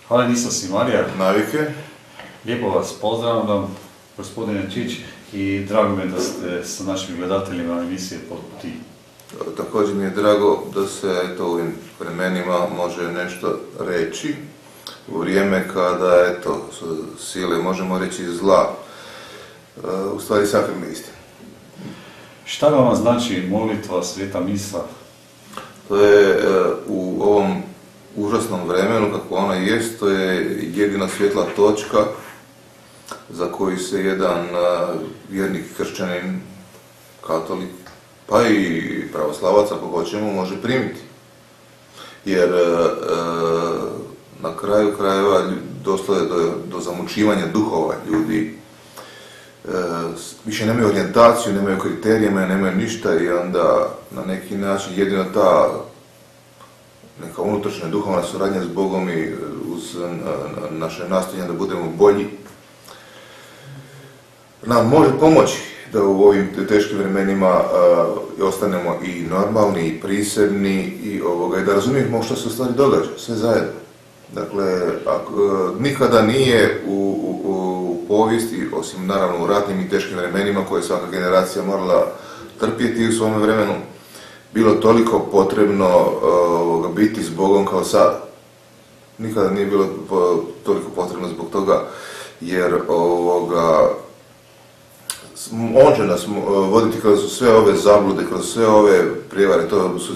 Hvala Isus i Marija. Navike. Lijepo vas pozdravljam, gospodine Čić, i drago mi je da ste sa našim gledateljima emisije Potputi. Također mi je drago da se u ovim vremenima može nešto reći u vrijeme kada su sile, možemo reći, zla, u stvari sakrili istinu. Šta vam znači molitva, sveta misa? To je u ovom užasnom vremenu, kako ona jest, to je jedina svjetla točka za koju se jedan vjernik, kršćanin, katolik, pa i pravoslavac, ako hoćemo, može primiti. Jer na kraju krajeva došlo je do zamučivanja duhova ljudi. Više nemaju orijentaciju, nemaju kriterijima, nemaju ništa i onda na neki način jedino ta neka unutrašnja duhovna suradnja s Bogom i uz naše nastojanje da budemo bolji nam može pomoći da u ovim teškim vremenima ostanemo i normalni, i prisebni, i da razumijemo što se u stvari događa, sve zajedno. Dakle, nikada nije u povijesti, osim naravno u ratnim i teškim vremenima koje svaka generacija morala trpjeti u svome vremenu, bilo toliko potrebno biti s Bogom kao sad. Nikada nije bilo toliko potrebno zbog toga, jer on će nas voditi kroz sve ove zablude, kroz sve ove prijevare. To su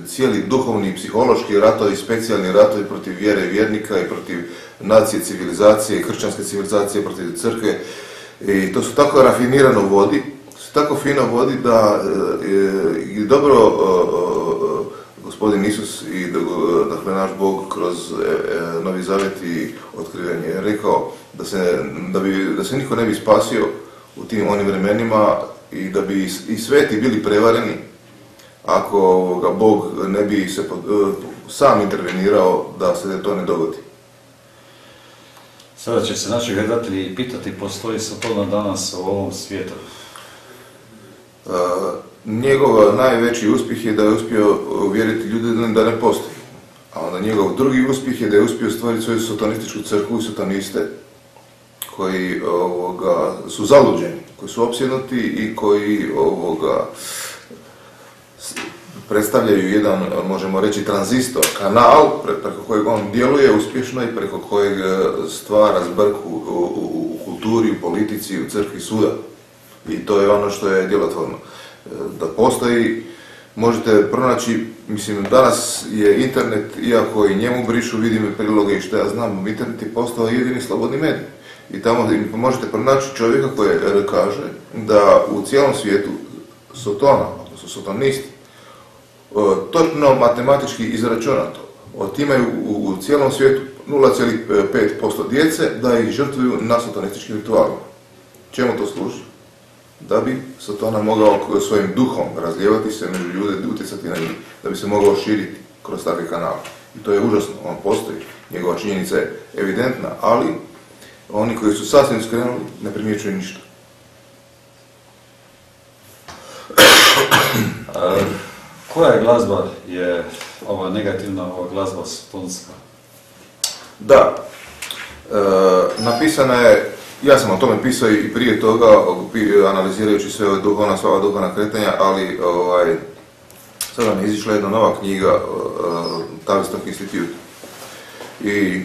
cijeli duhovni i psihološki ratovi, specijalni ratovi protiv vjere i vjernika i protiv nacije, civilizacije i kršćanske civilizacije, protiv crkve. I to su tako rafinirano vodi, tako fino vodi da i dobro gospodin Isus i dakle naš Bog kroz Novi Zavjet i otkrivenje je rekao da se niko ne bi spasio u tim onim vremenima i da bi i sveti bili prevareni ako ga Bog ne bi se sam intervenirao da se to ne dogodi. Sada će se naši gledatelji pitati, postoji Satana danas u ovom svijetu? Njegov najveći uspjeh je da je uspio uvjeriti ljude da ne postoji. A onda njegov drugi uspjeh je da je uspio stvoriti svoju satanističku crkvu i sataniste koji su zaluđeni, koji su opsjednuti i koji predstavljaju jedan, možemo reći, tranzistor, kanal preko kojeg on djeluje uspješno i preko kojeg stvara zbrku u kulturi, u politici, u crkvi, svuda. I to je ono što je djelotvorno. Da postoji, možete pronaći, mislim, danas je internet, iako i njemu brišu, vidim priloge i što ja znam, internet je postao jedini slobodni medij. I tamo možete pronaći čovjeka koji kaže da u cijelom svijetu Sotona, odnosno sotonisti, točno matematički izračunato, otimaju u cijelom svijetu 0,5% djece da ih žrtvuju na satanističkim ritualima. Čemu to služi? Da bi Satana mogao svojim duhom razlijevati se među ljude, utjecati na njih, da bi se mogao širiti kroz takve kanale. I to je užasno, on postoji, njegova činjenica je evidentna, ali oni koji su sasvim skrenuli ne primjećuju ništa. Koja je glazba je ova negativna, ova glazba sotonska? Da, napisana je, ja sam o tome pisao i prije toga, analizirajući sve ove sva duhovna kretanja, ali sada mi je izišla jedna nova knjiga, Tavistock Institute. I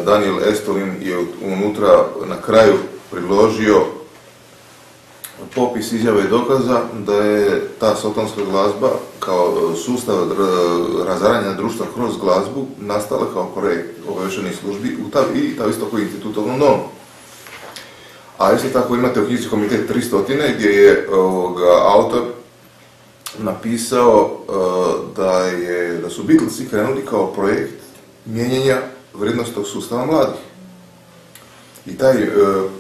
Daniel Estolin je unutra na kraju priložio popis izjave i dokaza da je ta sotonska glazba kao sustav razaranja društva kroz glazbu nastala kao projekt obavještajnih službi i Tavistockov institut u Londonu. A isto tako imate u knjizi Komitet 300 gdje je autor napisao da su Beatlesi krenuli kao projekt mijenjanja vrijednostnog sustava mladih. I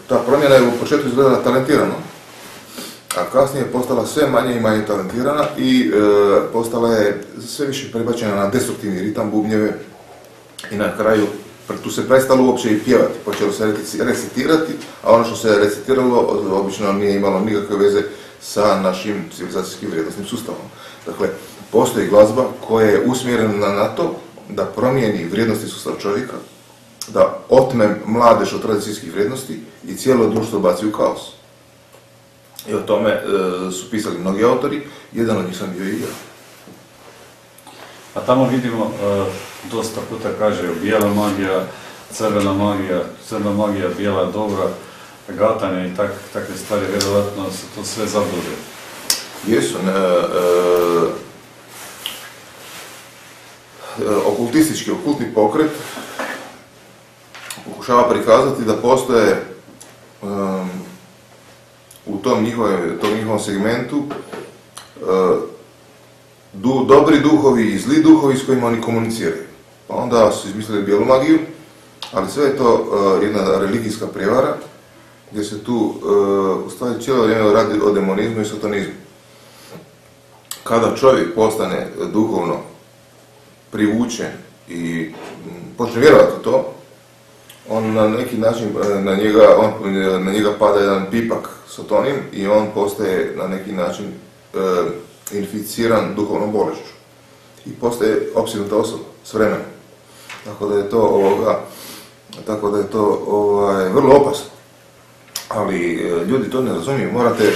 ta promjena je u početku izgledala talentirano, a kasnije je postala sve manje i manje talentirana i postala je sve više prebačena na destruktivni ritam, bubnjeve i na kraju tu se prestalo uopće i pjevati, počelo se recitirati, a ono što se recitiralo obično nije imalo nikakve veze sa našim civilizacijskim vrijednostnim sustavom. Dakle, postoji glazba koja je usmjerena na to da promijeni vrijednosti sustav čovjeka, da otme mladež od tradicijskih vrijednosti i cijelo društvo baci u kaos. I o tome su pisali mnogi autori, jedan od njih sam bio i ja. A tamo vidimo, dosta puta kaže bijela magija, crna magija, bijela dobra, gatanje i takve stvari, vjerovatno se to sve zabludi. Jesu. Okultni pokret pokušava prikazati da postoje u tom njihovom segmentu dobri duhovi i zli duhovi s kojima oni komuniciraju. Pa onda su izmislili bijelu magiju, ali sve je to jedna religijska prijevara gdje se tu u stvari cijelo vrijeme radi o demonizmu i satanizmu. Kada čovjek postane duhovno privučen i počne vjerovati u to, on na neki način, na njega pada jedan pipak satonim i on postaje na neki način inficiran duhovnom bolešću i postaje opsjednuta osoba s vremenom. Tako da je to vrlo opasno. Ali ljudi to ne razumiju, morate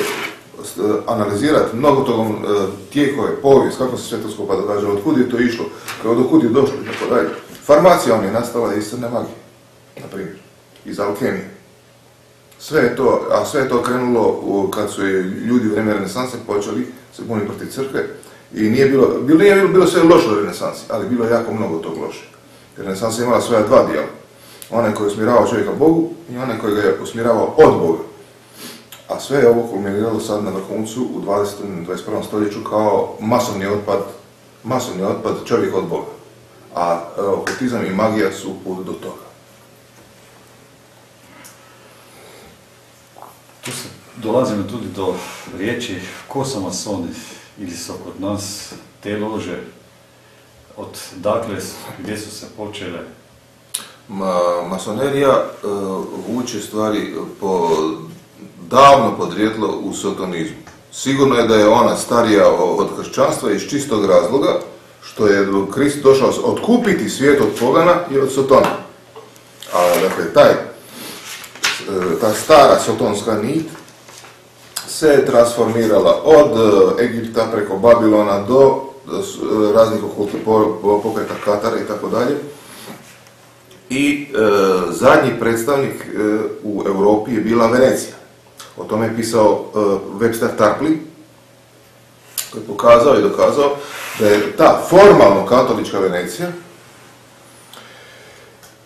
analizirati mnogo togom tijekove, povijest, kako se sve to skupa događalo, otkud je to išlo, otkud je došlo i tako dalje. Farmacija vam je nastala iz crne magije, na primjer, iz alkemije. Sve je to krenulo kad su ljudi u vrijeme renesanse počeli se buniti protiv crkve i nije bilo sve loše u renesansi, ali bilo je jako mnogo tog loše. Renesansa je imala svoja dva dijela. Onaj koji je usmjeravao čovjeka Bogu i onaj koji ga je usmjeravao od Boga. A sve je ovo kulminiralo sad na vrhuncu u 20. i 21. stoljeću kao masovni otpad čovjeka od Boga. A okultizam i magija su put do toga. Tu se dolazimo tudi do riječi ko su masoni ili su kod nas te lože, od dakle gdje su se počele? Masonerija vuče stvari po davno podrijetlo u sotonizmu. Sigurno je da je ona starija od kršćanstva iz čistog razloga što je Krist došao otkupiti svijet od pogana i od sotona. A dakle, ta stara sotonska nit se transformirala od Egipta preko Babilona do raznih okultnih pokreta Katara i tako dalje. I zadnji predstavnik u Europi je bila Venecija. O tome je pisao Webster Tarpley, koji je pokazao i dokazao da je ta formalno katolička Venecija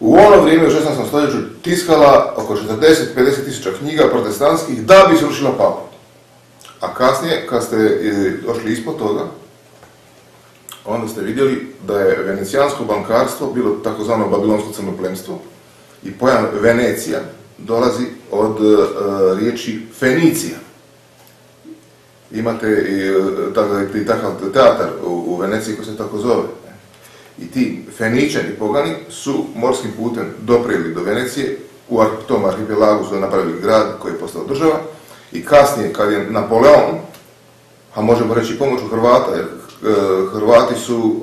u ono vrijeme u 16. stoljeću tiskala oko 40-50 tisuća knjiga protestantskih da bi srušila papu. A kasnije, kad ste došli ispod toga, onda ste vidjeli da je venecijansko bankarstvo bilo takozvano babilonsko crnoplemstvo i pojam Venecija dolazi od riječi Fenicija. Imate i takav teatar u Veneciji koji se tako zove. I ti Feničani pogani su morskim putem doprijeli do Venecije, u tom arhipelagu su napravili grad koji je postao država i kasnije kad je Napoleon, a možemo reći pomoću Hrvata, jer Hrvati su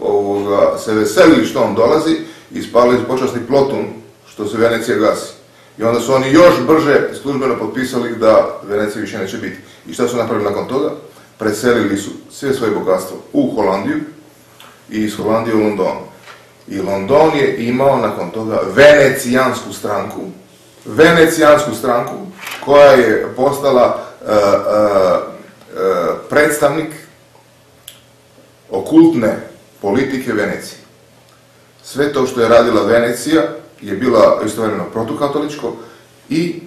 se veselili što on dolazi i spalili počasni plotun što se Venecija gasi. I onda su oni još brže službeno potpisali da Venecija više neće biti. I šta su napravili nakon toga? Preselili su sve svoje bogatstvo u Holandiju i iz Holandije u London. I London je imao nakon toga venecijansku stranku koja je postala predstavnik okultne politike Venecije. Sve to što je radila Venecija je bila istovremeno protukatoličko i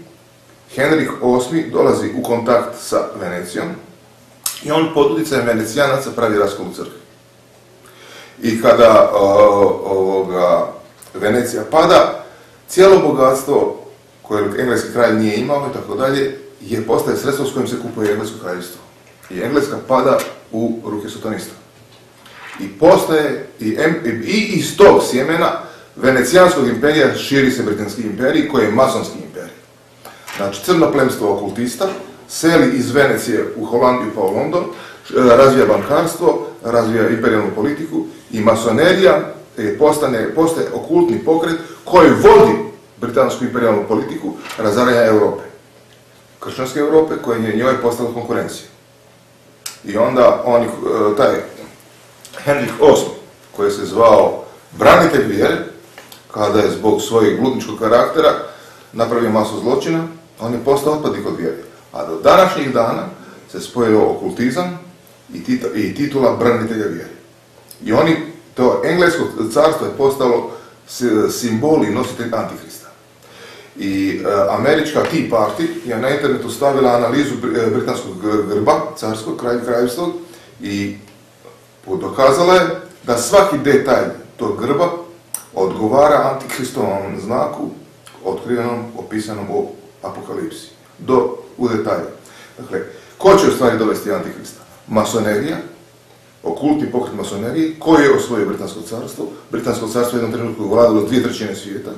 Henrik VIII dolazi u kontakt sa Venecijom i on pod utjecajem Venecijanaca pravi raskol u crkvi. I kada Venecija pada, cijelo bogatstvo koje engleski kralj nije imao i tako dalje, postaje sredstvo s kojim se kupuje englesko kraljevstvo. I Engleska pada u ruke sotonista. I postaje, i iz tog sjemena Venecijanskog imperija širi se Britanski imperij koji je masonski imperij. Znači crno plemstvo okultista seli iz Venecije u Holandiju pa u London, razvija bankarstvo, razvija imperijalnu politiku i masonerija postaje okultni pokret koji vodi britansku imperijalnu politiku razaranja Europe. Kršćanske Europe koja je njoj postala konkurencija. I onda taj Henrik VIII, koji se zvao branitelj vjere, kada je zbog svojeg bludničkog karaktera napravio masu zločina, on je postao otpadnik od vjere. A do današnjih dana se spojio okultizam i titula branitelja vjere. I to englesko carstvo je postalo simbol i nositelj Antikrista. I američka Tea Party je na internetu stavila analizu britanskog grba, carskog, kraljevskog, i dokazala je da svaki detalj tog grba odgovara Antikristovom znaku otkrivenom, opisanom u Apokalipsi. U detalje. Dakle, ko će u stvari dovesti Antikrista? Masonerija, okultni pokret masonerije, koji je osvojio Britansko carstvo. Britansko carstvo je u jednom trenutku vladalo 2/3 svijeta.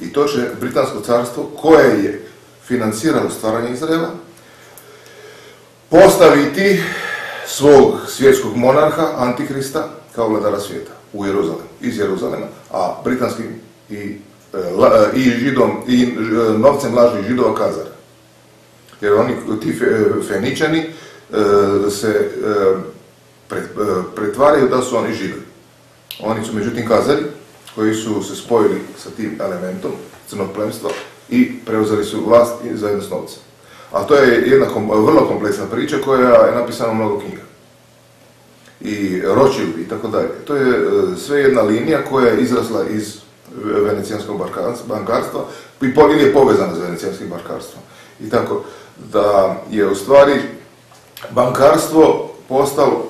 I to će Britansko carstvo, koje je financiralo stvaranje Izraela, postaviti svog svjetskog monarha, Antikrista, kao vladara svijeta u Jeruzalemu, iz Jeruzalema, a britanskim i novcem lažnih židova Kazara. Jer ti Feničani se pretvaraju da su oni Židovi. Oni su međutim Kazari, koji su se spojili sa tim elementom crnog plemstva i preuzeli su vlast zajedno s novcem. A to je jedna vrlo kompleksna priča koja je napisana u mnogo knjiga. I Rothschild i tako dalje. To je sve jedna linija koja je izrasla iz venecijanskog bankarstva ili je povezana s venecijanskim bankarstvom. I tako da je u stvari bankarstvo postalo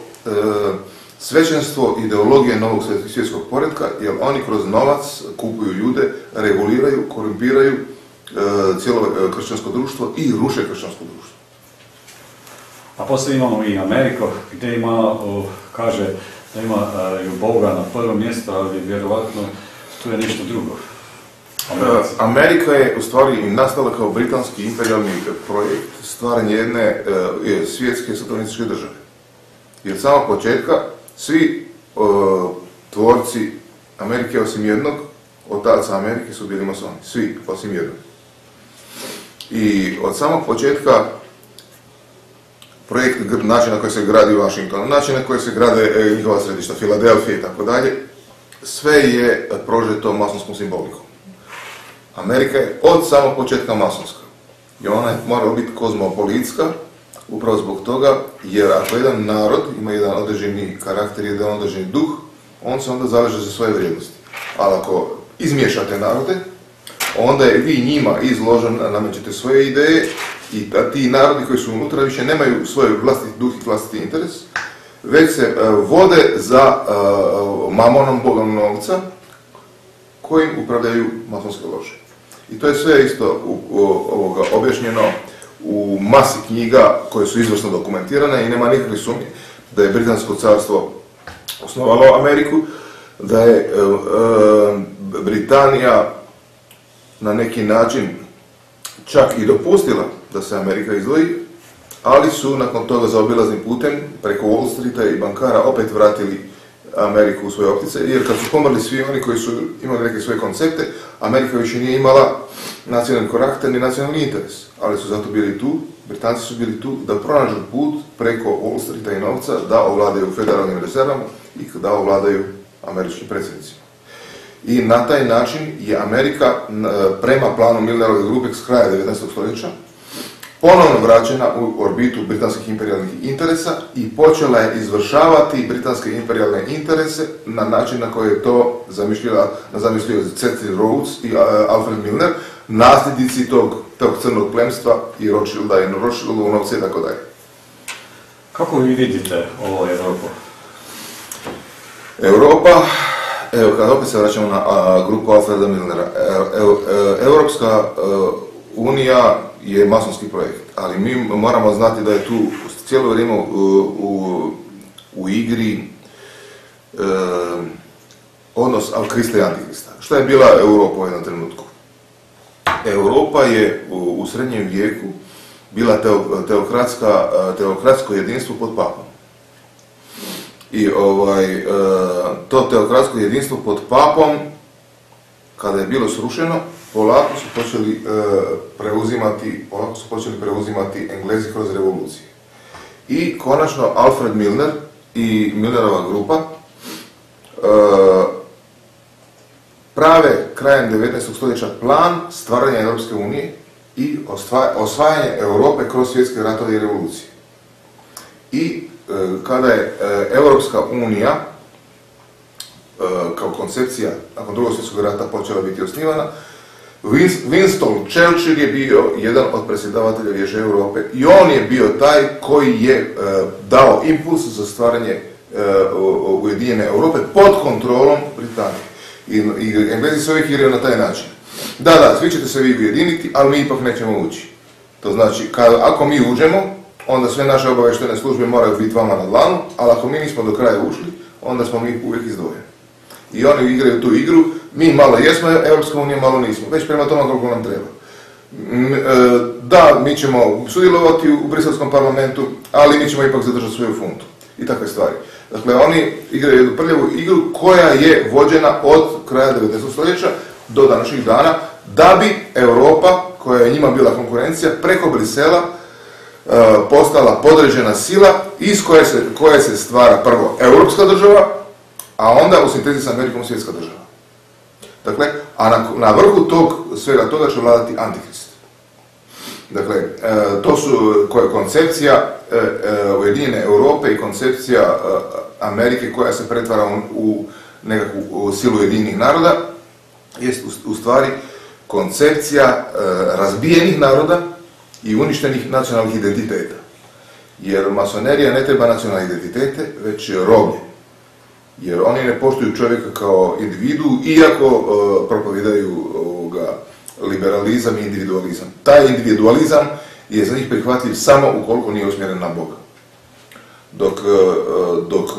svećenstvo ideologije novog svjetskog poretka, jer oni kroz novac kupuju ljude, reguliraju, korumpiraju cijelo kršćansko društvo i ruše kršćansko društvo. A poslije imamo i Ameriku, gdje ima, kaže da ima Boga na prvo mjesto, ali vjerovatno tu je nešto drugo. Amerika je u stvari nastala kao britanski imperijalni projekt stvaranje jedne svjetske satanističke države. Jer od samog početka svi tvorci Amerike osim jednog, otaca Amerike su bili masoni. Svi osim jednog. I od samog početka projekt, način na koji se gradi Washington, način na koji se grade njihova središta, Filadelfija i tako dalje, sve je prožeto masonskom simbolikom. Amerika je od samog početka masonska. I ona je morala biti kozmopolitska, upravo zbog toga, jer ako jedan narod ima jedan određeni karakter, jedan određeni duh, on se onda zaleže za svoje vrijednosti. Ali ako izmiješate narode, onda je vi njima namećete svoje ideje i ti narodi koji su unutra više nemaju svoj vlastiti duh i vlastiti interes, već se vode za mamonom, bogom novca, kojim upravljaju masonske lože. I to je sve isto objašnjeno u masi knjiga koje su izvrsno dokumentirane i nema nikakve sumnje da je Britansko carstvo osnovalo Ameriku, da je Britanija na neki način čak i dopustila da se Amerika izdvoji, ali su nakon toga zaobilaznim putem preko Wall Streeta i bankara opet vratili Ameriku u svoje optice, jer kad su pomrli svi oni koji su imali neke svoje koncepte, Amerika više nije imala nacionalni karakter ni nacionalni interes, ali su zato bili tu, Britanci su bili tu da pronađu put preko Wall Streeta i novca da ovladaju federalnim rezervama i da ovladaju američkim predsjednicima. I na taj način je Amerika prema planu Milnerove grupe s kraja 19. stoljeća ponovno vraćena u orbitu britanskih imperijalnih interesa i počela je izvršavati britanske imperijalne interese na način na koji je to zamislio Cecil Rhodes i Alfred Milner, nasljednici tog crnog plemstva i Rothschilda i Rothschildovog novca i tako dalje. Kako vi vidite ovo Europu? Europa, evo kad opet se vraćamo na grupu Alfreda Milnera, Europska unija je masonski projekt, ali mi moramo znati da je tu cijelo vrijeme u igri odnos Krista i Antikrista. Šta je bila Europa u jednom trenutku? Europa je u srednjem vijeku bila teokratsko jedinstvo pod papom. I to teokratsko jedinstvo pod papom, kada je bilo srušeno, polako su počeli preuzimati Englezi kroz revolucije. I konačno Alfred Milner i Milnerova grupa prave krajem 19. stoljeća plan stvaranja Europske unije i osvajanje Europe kroz svjetske ratove i revolucije. I kada je Europska unija kao koncepcija nakon drugog svjetskog rata počela biti osnivana, Winston Churchill je bio jedan od predsjedavatelja Vijeća Europe i on je bio taj koji je dao impuls za stvaranje Ujedinjene Europe pod kontrolom Britanije. I Englezi se uvijek igraju na taj način. Da, svi ćete se vi ujediniti, ali mi ipak nećemo ući. To znači, ako mi uđemo, onda sve naše obavještajne službe moraju biti vama na dlanu, ali ako mi nismo do kraja ušli, onda smo mi uvijek izdvojeni. I oni igraju tu igru, mi malo jesmo Europska unija, malo nismo, već prema tome koliko nam treba. Da, mi ćemo sudjelovati u briselskom parlamentu, ali mi ćemo ipak zadržati svoju funtu i takve stvari. Dakle, oni igraju jednu prljavu igru koja je vođena od kraja 19. stoljeća do današnjih dana, da bi Europa, koja je njima bila konkurencija, preko Brisela postala podređena sila iz koje se stvara prvo europska država, a onda u sintezi s Amerikom svjetska država. Dakle, a na vrhu svega toga će vladati Antikrist. Dakle, to su koncepcija Ujedinjene Europe i koncepcija Amerike koja se pretvara u nekakvu silu Ujedinjenih naroda, jest u stvari koncepcija razbijenih naroda i uništenih nacionalnih identiteta. Jer masonerija ne treba nacionalne identitete, već roblje. Jer oni ne poštuju čovjeka kao individu, iako propovedaju liberalizam i individualizam. Taj individualizam je za njih prihvatljiv samo ukoliko nije usmjeren na Boga. Dok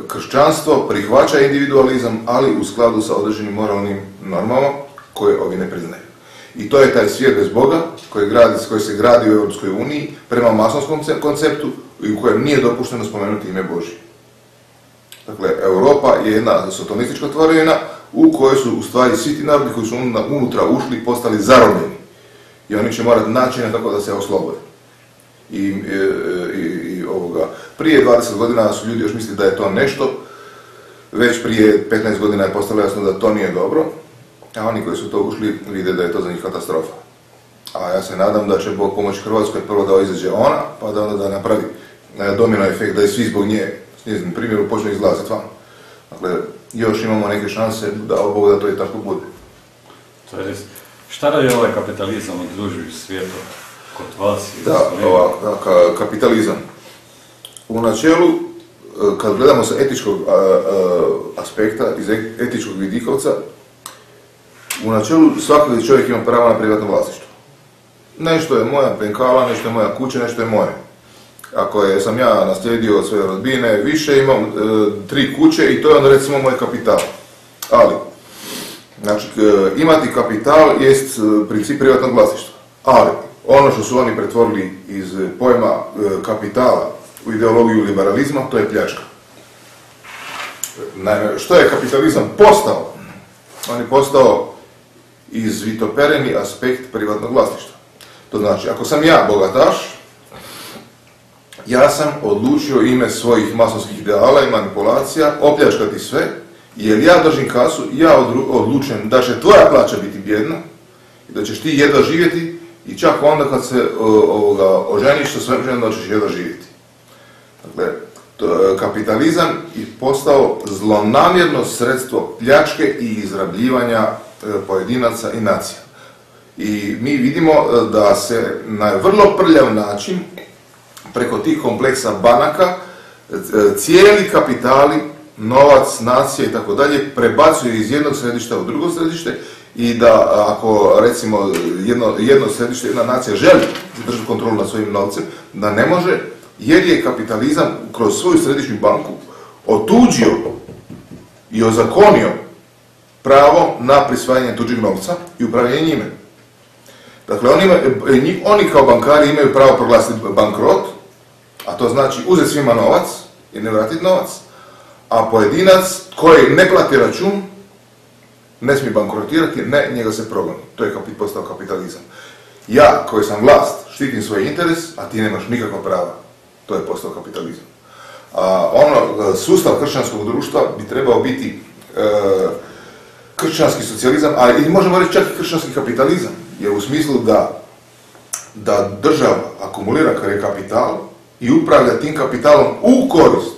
kršćanstvo prihvaća individualizam, ali u skladu sa određenim moralnim normama koje ovi ne priznaju. I to je taj svijet bez Boga koji se gradi u Europskoj uniji prema masonskom konceptu i u kojem nije dopušteno spomenuti ime Božje. Dakle, Europa je jedna sotonistička tvorevina u kojoj su u stvari svi ti narodi koji su unutra ušli postali zarobljeni. I oni će morati načina kako da se oslobode. Prije 20 godina su ljudi još mislili da je to nešto, već prije 15 godina je postalo jasno da to nije dobro, a oni koji su to ušli vide da je to za njih katastrofa. A ja se nadam da će Bog pomoći Hrvatskoj prvo da izađe ona, pa da onda da napravi domino efekt, da je svi zbog nje, s njezinim primjeru, počne izlaziti van. Dakle, još imamo neke šanse da Bog da to i tako bude. To je šta da je ovaj kapitalizam odlužuju svijetu kod vas? Kapitalizam. U načelu, kad gledamo sa etičkog aspekta, iz etičkog vidikovca, u načelu svaki čovjek ima pravo na privatno vlasništvo. Nešto je moja penkala, nešto je moja kuća, nešto je moje. Ako sam ja naslijedio od svoje rodbine više, imam 3 kuće i to je onda recimo moj kapital. Ali, znači, imati kapital jest princip privatnog vlasništva. Ali, ono što su oni pretvorili iz pojma kapitala u ideologiju liberalizma, to je pljačka. Naime, što je kapitalizam postao? On je postao izvitopereni aspekt privatnog vlasništva. To znači, ako sam ja bogataš, ja sam odlučio ime svojih masonskih ideala i manipulacija opljačkati sve, jer ja držim kasu, ja odlučujem da će tvoja plaća biti bjedna i da ćeš ti jedva živjeti i čak onda kad se oženiš sa svojim ženom da ćeš jedva živjeti. Dakle, kapitalizam je postao zlonamjerno sredstvo pljačke i izrabljivanja pojedinaca i nacija. I mi vidimo da se na vrlo prljav način preko tih kompleksa banaka cijeli kapitali, novac, nacija i tako dalje prebacuju iz jednog središta u drugo središte i da ako recimo jedno središte, jedna nacija želi zadržati kontrolu nad svojim novcem, da ne može jer je kapitalizam kroz svoju središnju banku otuđio i ozakonio pravo na prisvajanje tuđeg novca i upravljanje njime. Dakle, oni kao bankari imaju pravo proglasiti bankrot, a to znači uzeti svima novac i ne vratiti novac, a pojedinac koji ne plati račun ne smije bankrotirati, ne, njega se progoni. To je postao kapitalizam. Ja, koji sam vlast, štitim svoj interes, a ti nemaš nikakva prava. To je postao kapitalizam. Sustav kršćanskog društva bi trebao biti kršćanski socijalizam, a i možemo reći čak i kršćanski kapitalizam, jer u smislu da država akumulira kapital i upravlja tim kapitalom u korist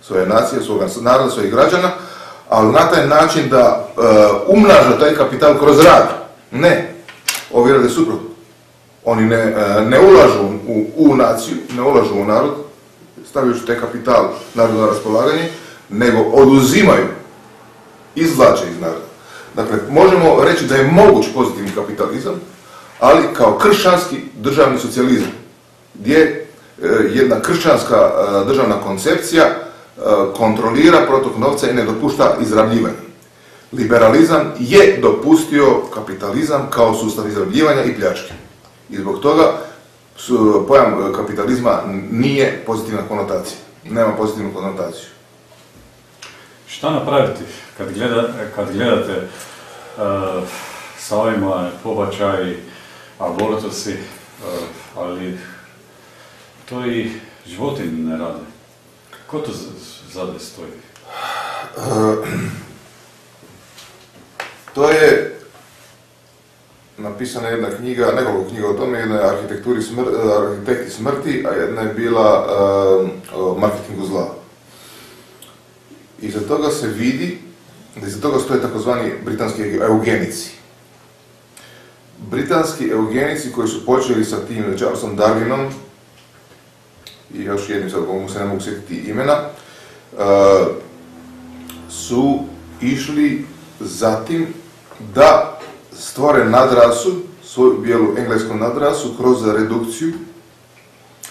svoje nacije, svoga naroda, svojih građana, ali na taj način da umnaža taj kapital kroz rad. Ne, ovi rade suprotno. Oni ne ulažu u naciju, ne ulažu u narod, stavljajući taj kapital narodu na raspolaganje, nego oduzimaju, izvlače iz naroda. Dakle, možemo reći da je moguć pozitivni kapitalizam, ali kao kršćanski državni socijalizam, gdje jedna kršćanska državna koncepcija kontrolira protok novca i ne dopušta izrabljivanje. Liberalizam je dopustio kapitalizam kao sustav izrabljivanja i pljačke. I zbog toga pojam kapitalizma nije pozitivna konotacija. Nema pozitivnu konotaciju. Šta napraviti kad gledate sa ovima pobačaji, abortusi, ali to i životinje ne rade? Ko to zade stoji? To je napisana jedna knjiga, nekoliko knjiga o tome, jedna je Arhitekti smrti, a jedna je bila o marketingu zla. Iza toga se vidi da iza toga stoje takozvani britanski eugenici. Britanski eugenici koji su počeli sa tim Charlesom Darwinom i još jednim, sad mu se ne mogu sjetiti imena, su išli zatim da stvore nadrasu, svoju bijelu englesku nadrasu kroz redukciju,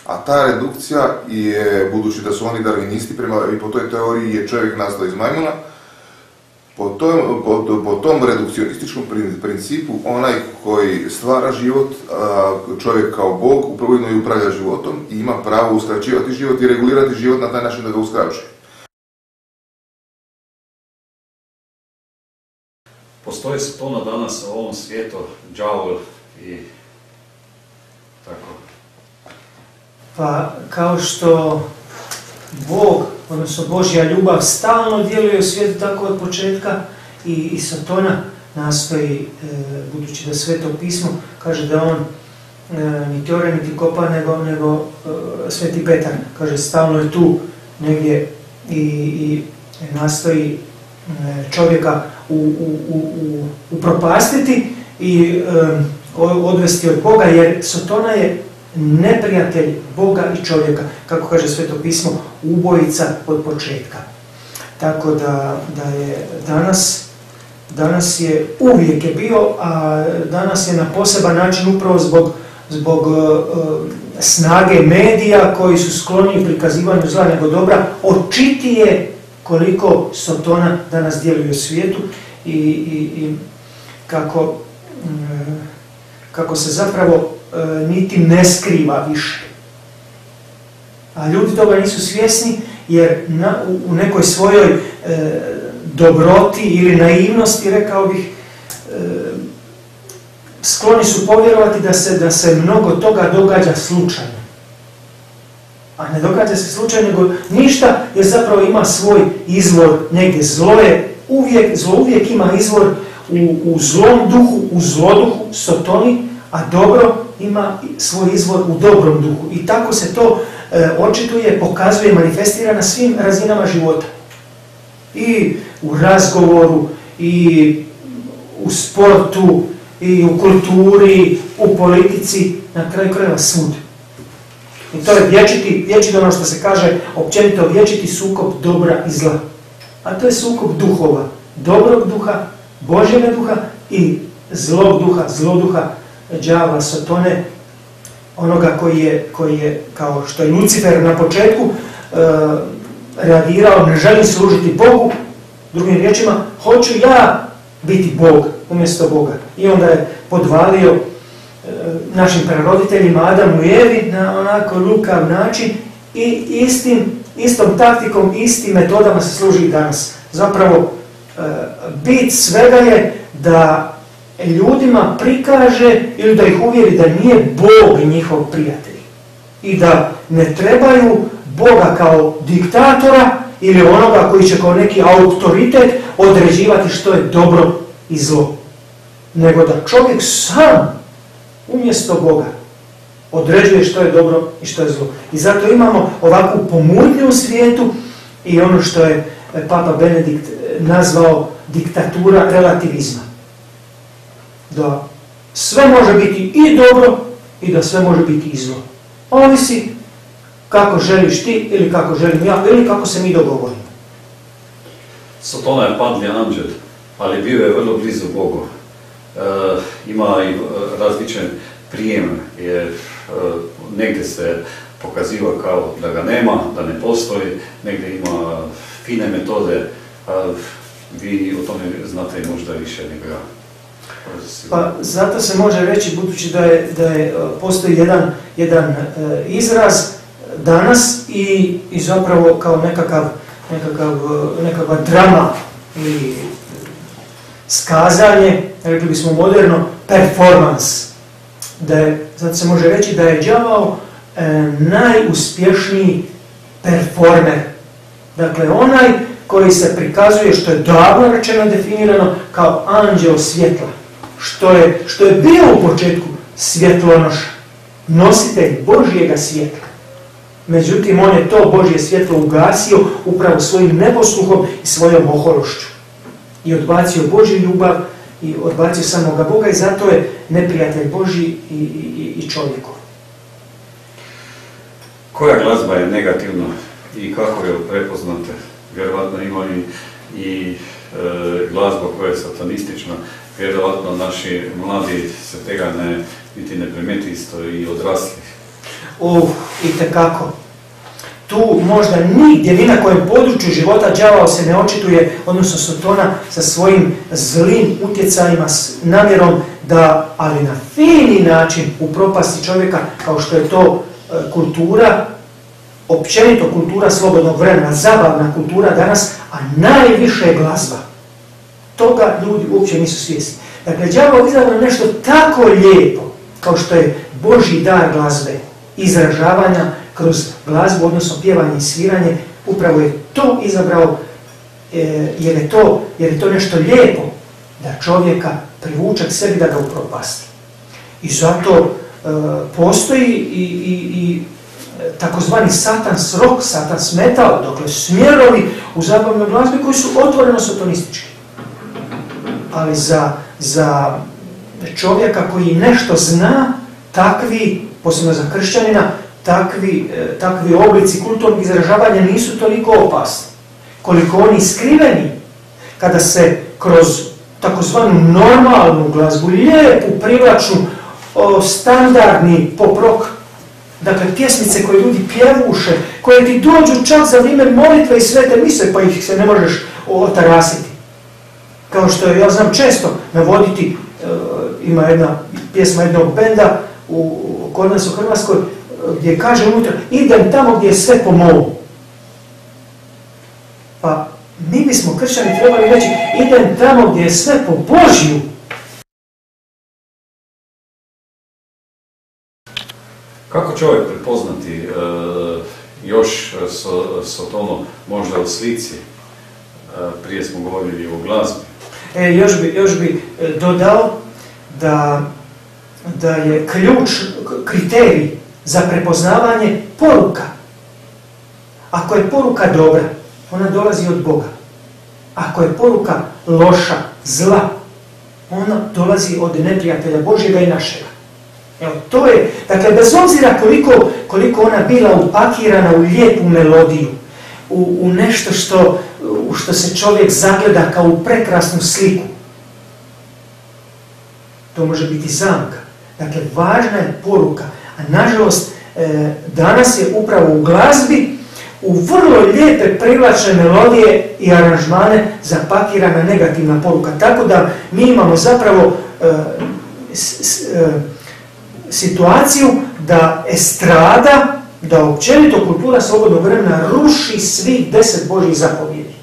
a ta redukcija je, budući da su oni darvinisti, i po toj teoriji je čovjek nastao iz majmuna, po tom redukcionističkom principu onaj koji stvara život, čovjek kao Bog, upravo i upravlja životom i ima pravo uskraćivati život i regulirati život na taj način da ga uskraćuje. Postoji se puno danas u ovom svijetu, đavol i tako. Pa kao što Bog, odnosno Božja ljubav stalno djeluje u svijetu tako od početka i Satona nastoji, budući da Sveto pismo kaže da on niti ore niti kopa nego Sveti Petar, kaže stalno je tu negdje i nastoji čovjeka upropastiti i odvesti od Boga, jer Satona je neprijatelj Boga i čovjeka, kako kaže Sveto pismo, ubojica od početka. Tako da je danas je, uvijek je bio, a danas je na poseban način upravo zbog snage medija koji su skloni prikazivanju zla nego dobra, očitije koliko Satona danas djeluje u svijetu i kako kako se zapravo niti ne skriva više. A ljudi toga nisu svjesni jer u nekoj svojoj dobroti ili naivnosti, rekao bih, skloni su povjerovati da se mnogo toga događa slučajno. A ne događa se slučajno, nego ništa, jer zapravo ima svoj izvor negdje. Zlo uvijek ima izvor u zlom duhu, u zloduhu, sotoni, a dobro ima svoj izvor u dobrom duhu. I tako se to očituje, pokazuje, manifestira na svim razinama života. I u razgovoru, i u sportu, i u kulturi, u politici, na kraju krajeva svud. I to je vječiti ono što se kaže, općenito vječiti sukob dobra i zla. A to je sukob duhova, dobrog duha, Božjega duha i zlog duha, zloduha, đavla, sotone, onoga koji je, kao što je Lucifer na početku, reagirao, ne želim služiti Bogu, drugim riječima, hoću ja biti Bog umjesto Boga. I onda je podvalio našim praroditeljima Adamu i Evi na onako lukav način i istom taktikom, istim metodama se služi i danas. Zapravo, bit svega je da ljudima prikaže ili da ih uvjeri da nije Bog njihov prijatelj i da ne trebaju Boga kao diktatora ili onoga koji će kao neki autoritet određivati što je dobro i zlo, nego da čovjek sam umjesto Boga određuje što je dobro i što je zlo. I zato imamo ovakvu pomutnju u svijetu i ono što je Papa Benedikt nazvao diktatura relativizma. Da sve može biti i dobro i da sve može biti i zlo. Ovisi kako želiš ti ili kako želim ja ili kako se mi dogovorimo. Sotona je padli anđel, ali bio je vrlo blizu Bogu. Ima i različan prijem, jer negdje se pokaziva kao da ga nema, da ne postoji, negdje ima fine metode, vi o tome znate možda više nego ja. Pa zato se može reći, budući da postoji jedan izraz danas i zapravo kao nekakva drama ili skazanje, rekli bismo moderno, performans. Zato se može reći da je đavao najuspješniji performer. Dakle, onaj koji se prikazuje, što je davno rečeno i definirano, kao anđeo svjetla. Što je bio u početku svjetlonoša, nositelj Božjega svjetla. Međutim, on je to Božje svjetlo ugasio upravo svojim neposluhom i svojom ohološću. I odbacio Božju ljubav i odbacio samoga Boga i zato je neprijatelj Božji i čovjekov. Koja glazba je negativna i kako je prepoznate? Vjerovatno ima i glazba koja je satanistična. Vjerovatno naši mladi se tega niti ne primeti isto i odrasli. Itekako. Tu možda nigdje, ni na kojem području života đavao se ne očituje, odnosno Sotona sa svojim zlim utjecajima, s namjerom da, ali na fini način, upropasti čovjeka, kao što je to kultura, općenito kultura slobodnog vremena, zabavna kultura danas, a najviše glazba. Toga ljudi uopće nisu svjesni. Dakle, đavao izabrao nešto tako lijepo, kao što je Božji dar glazbe, izražavanja kroz glazbu, odnosno pjevanje i sviranje, upravo je to izabrao jer je to nešto lijepo da čovjeka privuče k sebi, da ga upropasti. I zato postoji i takozvani satans rock, satans metal, dakle smjerovi u zabavnoj glazbi koji su otvoreno satanistički. Ali za čovjeka koji nešto zna, takvi, posebno za kršćanina, takvi oblici kulturnog izražavanja nisu toliko opasni. Koliko oni skriveni, kada se kroz takozvanu normalnu glazbu, lijepu, privlačnu, standardni pop rock, dakle pjesmice koje ljudi pjevuše, koje ti dođu čak za vrijeme molitve i svete mise, pa ih se ne možeš otarasiti. Kao što ja znam često navoditi ima jedna pjesma jednog benda kod nas u Hrvatskoj, gdje kaže unutra, idem tamo gdje je sve po mom. Pa mi bismo kršćani trebali reći, idem tamo gdje je sve po Božju. Kako čovjek prepoznati još Sotonu možda u slici? Prije smo govorili o glazbi. Još bi dodao da je kriterij za prepoznavanje poruka. Ako je poruka dobra, ona dolazi od Boga. Ako je poruka loša, zla, ona dolazi od neprijatelja Božjega i našega. Evo, to je, dakle, bez obzira koliko ona bila upakirana u lijepu melodiju, u nešto što se čovjek zagleda kao u prekrasnu sliku, to može biti zamka. Dakle, važna je poruka. A nažalost, danas je upravo u glazbi u vrlo lijepe privlačne melodije i aranžmane zapakirana negativna poruka. Tako da mi imamo zapravo situaciju da estrada, da općenito kultura slobodnog vremena ruši svih 10 Božjih zapovjedi.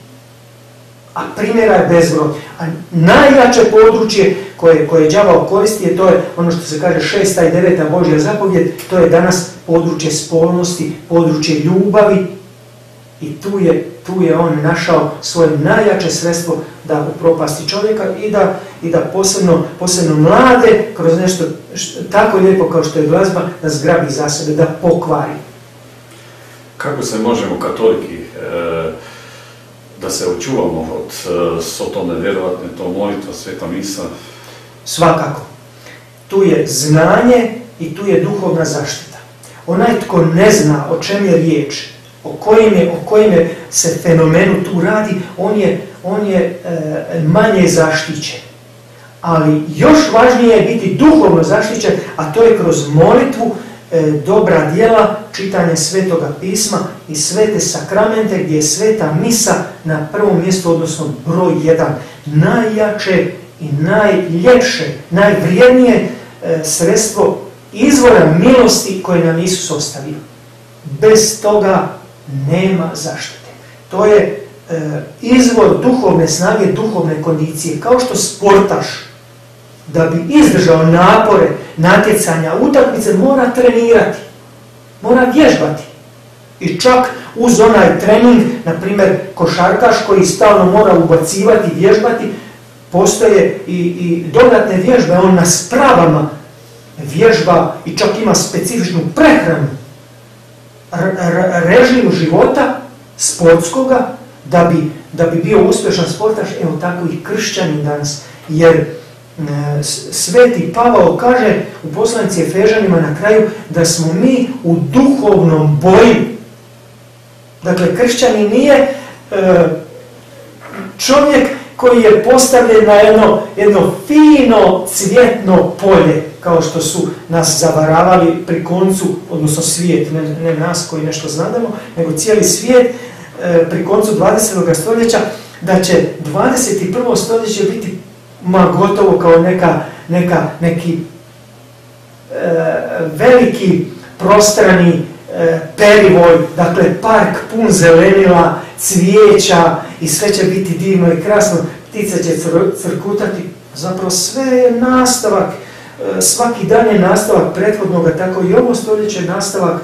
A primjera je bezbroj. A najjače područje koje đavao koristi, to je ono što se kaže 6. i 9. Božja zapovjed, to je danas područje spolnosti, područje ljubavi. I tu je on našao svoje najjače sredstvo da upropasti čovjeka i da posebno mlade kroz nešto tako lijepo kao što je glazba da zgrabi za sebe, da pokvari. Kako se možemo katoliki da se očuvamo od Sotone, vjerovatno to molitva, sveta misa? Svakako. Tu je znanje i tu je duhovna zaštita. Onaj tko ne zna o čem je riječ, o kojem se fenomenu tu radi, on je manje zaštićen. Ali još važnije je biti duhovno zaštićen, a to je kroz molitvu, dobra djela, čitanje Svetoga pisma i svete sakramente, gdje je sveta misa na prvom mjestu, odnosno broj 1. Najjače i najljepše, najvrijednije sredstvo izvora milosti koje nam Isus ostavio. Bez toga nema zaštite. To je izvor duhovne snage, duhovne kondicije. Kao što sportaš, da bi izdržao napore natjecanja, utakmice, mora trenirati, mora vježbati. I čak uz onaj trening, na primjer košarkaš koji stalno mora ubacivati, vježbati, postoje i dodatne vježbe. On na spravama vježba i čak ima specifičnu prehranu, režim života sportskoga da bi bio uspješan sportaš. Evo tako i kršćani danas, jer Sveti Pavao kaže u poslanici Efežanima na kraju da smo mi u duhovnom boju. Dakle, kršćanin nije čovjek koji je postavljen na jedno fino cvjetno polje, kao što su nas zavaravali pri koncu, odnosno svijet, ne nas koji nešto znademo, nego cijeli svijet pri koncu 20. stoljeća, da će 21. stoljeće biti gotovo kao neki veliki prostrani perivoj, dakle park pun zelenila, cvijeća i sve će biti divno i krasno, ptice će crkutati. Zapravo sve je nastavak, svaki dan je nastavak prethodnoga, tako i ovo stoljeće je nastavak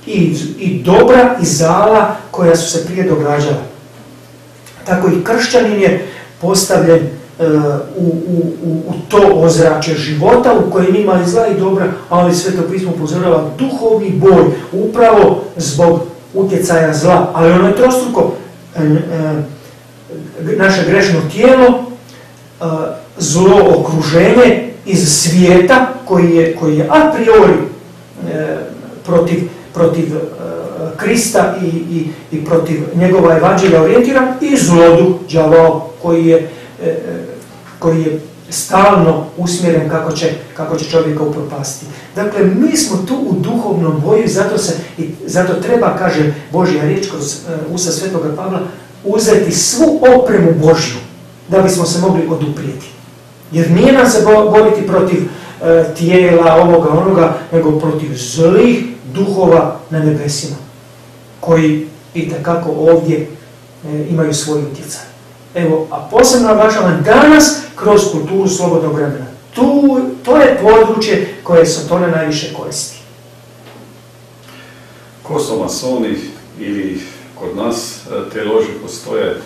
i dobra i zala koja su se prije događala. Tako i kršćanin je postavljen u to ozračje života u kojem ima i zla i dobra, ali Sveto pismo upozorava duhovni boj upravo zbog utjecaja zla. Ali ono je trostruko: naše grešno tijelo, zlo okruženje iz svijeta koji je a priori protiv Krista i protiv njegova evanđelja orijentiran, i zloduh, đavao, koji je stalno usmjeren kako će čovjeka upropastiti. Dakle, mi smo tu u duhovnom boju i zato treba, kaže Božja riječ kroz usta Svetoga Pavla, uzeti svu opremu Božju da bismo se mogli oduprijeti. Jer nije nam se boriti protiv tijela, ovoga, onoga, nego protiv zlih duhova na nebesima, koji itekako ovdje imaju svoj utjecaj. Evo, a posebno naglašavam danas kroz kulturu slobodnog vremena. To je područje koje Sotona najviše koristi. Ko su masoni ili kod nas te lože postoje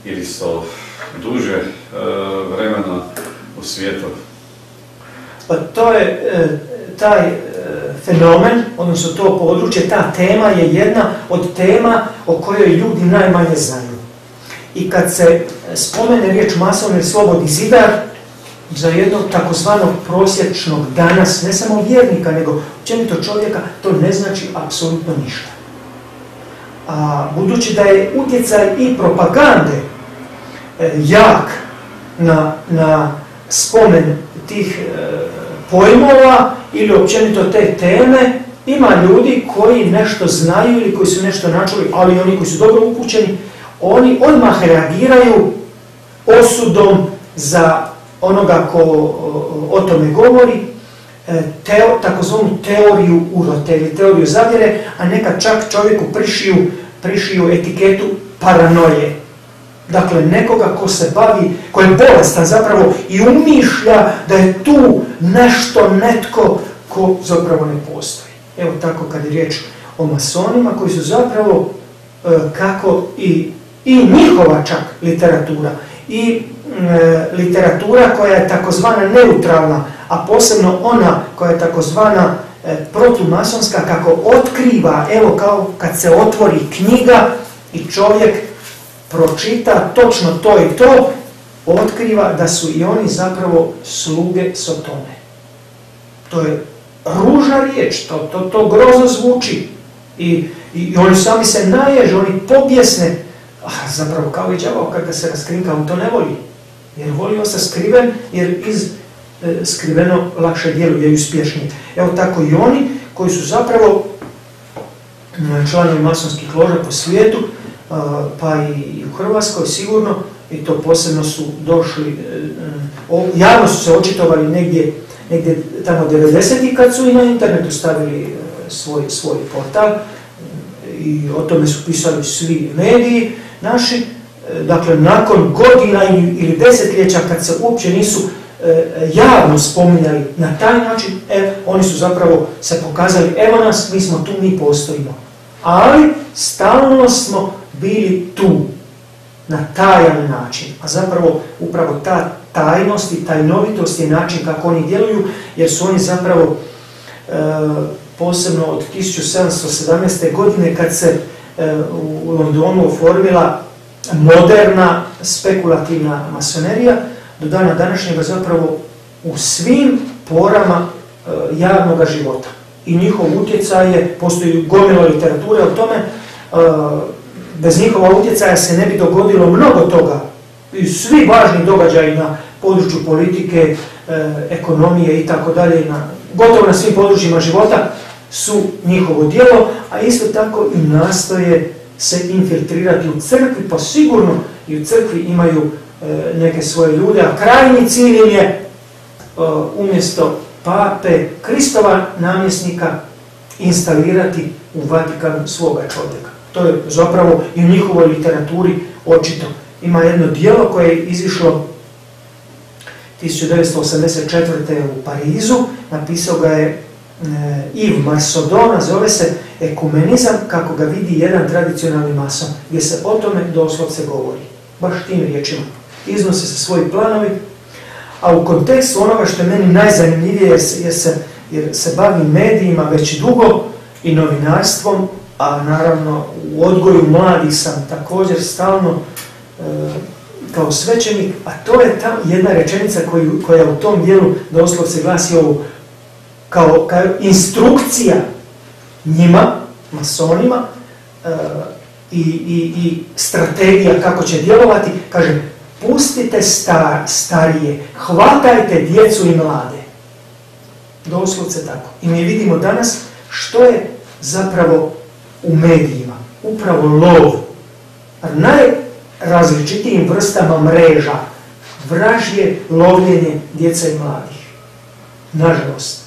ili su duže vremena u svijetu? Pa to je taj fenomen, odnosno to područje, ta tema je jedna od tema o kojoj ljudi najmanje znaju. I kad se spomene riječ mason ili slobodni zidar, za jednog takozvanog prosječnog danas, ne samo vjernika, nego općenito čovjeka, to ne znači apsolutno ništa. A budući da je utjecaj i propagande jak na spomen tih pojmova ili općenito te teme, ima ljudi koji nešto znaju ili koji su nešto načuli, ali oni koji su dobro upućeni, oni odmah reagiraju osudom za onoga ko o tome govori, takozvanu teoriju urote ili teoriju zavjere, a nekad čak čovjeku prišiju etiketu paranoje. Dakle, nekoga ko se bavi, ko je bolestan zapravo i umišlja da je tu nešto, netko ko zapravo ne postoji. Evo tako kad je riječ o masonima koji su zapravo kako i njihova čak literatura i literatura koja je takozvana neutralna, a posebno ona koja je takozvana protumasonska, kako otkriva, evo kao kad se otvori knjiga i čovjek pročita točno to i to, otkriva da su i oni zapravo sluge Sotone. To je ružna riječ, to grozno zvuči i oni sami se naježe, oni pobjesne, zapravo kao i đavao kada se raskrinka, on to ne voli. Jer voli ostati skriven, jer iz skriveno lakše djeluje i uspješnije. Evo tako i oni koji su zapravo članovi masonskih loža po svijetu, pa i u Hrvatskoj sigurno, i to posebno su došli, javno su se očitovali negdje tamo 90-ih kad su i na internetu stavili svoj portal i o tome su pisali svi mediji naši. Dakle, nakon godina ili desetljeća kad se uopće nisu javno spominjali na taj način, oni su zapravo se pokazali, evo nas, mi smo tu, mi postojimo. Ali stalno smo bili tu, na tajan način. A zapravo upravo ta tajnost i tajnovitost je način kako oni djeluju, jer su oni zapravo posebno od 1717. godine kad se u Londonu oformila moderna spekulativna masonerija, do dana današnjega zapravo u svim porama javnog života. I njihov utjecaj je, postoji gomila literature o tome, bez njihova utjecaja se ne bi dogodilo mnogo toga. I svi važni događaji na području politike, ekonomije i tako dalje, gotovo na svim područjima života su njihovo djelo, a isto tako i nastoje se infiltrirati u crkvi, pa sigurno i u crkvi imaju neke svoje ljude, a krajnji cilj im je umjesto pape, Kristova namjesnika, instalirati u Vatikanu svoga čovjeka. To je zapravo i u njihovoj literaturi očito. Ima jedno djelo koje je izišlo 1984. u Parizu, napisao ga je Yves Marsodona, zove se Ekumenizam kako ga vidi jedan tradicionalni mason, gdje se o tome doslovce govori. Baš tim riječima. Iznose se svoji planovi, a u kontekstu onoga što je meni najzanimljivije, jer se bavim medijima već dugo i novinarstvom, a naravno u odgoju mladih sam također stalno kao svećenik, a to je ta jedna rečenica koja u tom dijelu doslovce glasi ovo, kao instrukcija njima, masonima, i strategija kako će djelovati, kaže, pustite starije, hvatajte djecu i mlade. Doslovce tako. I mi vidimo danas što je zapravo u medijima. Upravo lov. Najrazličitijim vrstama mreža, vražje lovljenje djeca i mladih. Nažalost.